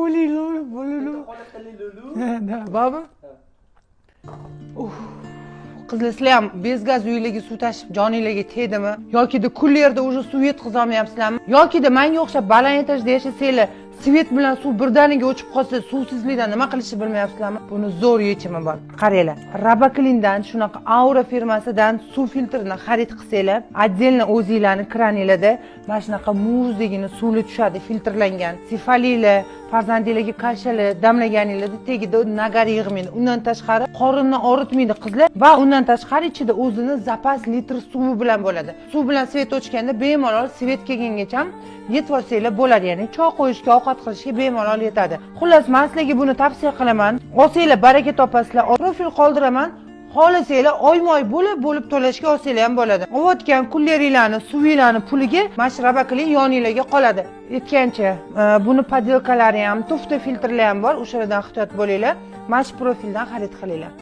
Olinglar, bolalar. Da, baba. Qizlar sizlar ham bezgaz uylarga suv tashib joninglarga tegdimi? Yokida kullerda уже suv yetkiza olmayapsizlarmi? Yokida menga o'xshab baland etajda yashasanglar, svet bilan suv birdaniga o'chib qolsa, suvsizlikdan nima qilishni bilmayapsizlarmi? Buni zo'r yechimi bor. Qaranglar. Rabaklindan shunaqa Aura firmasidan suv filtrini xarid qilsanglar, отдельно o'zingizlarning kraninglarda mana shunaqa muzdagina suvli tushadi, filtrlangan. Sifalilar, farzandinglarga kalshalar damlaganinglarda tagida nagar yig'maydi. Undan tashqari qorinni og'ritmaydi qizlar va undan tashqari ichida o'zini zapas litr suvi bilan bo'ladi. Suv bilan svet o'chganda bemalol svet kelgangacha yetib olsanglar bo'ladi, ya'ni choy qo'yishga, ovqat qilishga bemalol yetadi. Xullas, men sizlarga buni tavsiya qilaman. Olsanglar baraka topasizlar. Profil qoldiraman. Xohlasanglar oyma-oy bo'lib to'lashga olsanglar ham bo'ladi. Ovotgan kulleringlarni, suvinglarni puliga mashraba qiling, yoninglarga qoladi. Aytgancha, buni podelkalari ham, tufta filtrlari ham bor. O'shalardan ehtiyot bo'linglar. Mash profildan xarid qilinglar.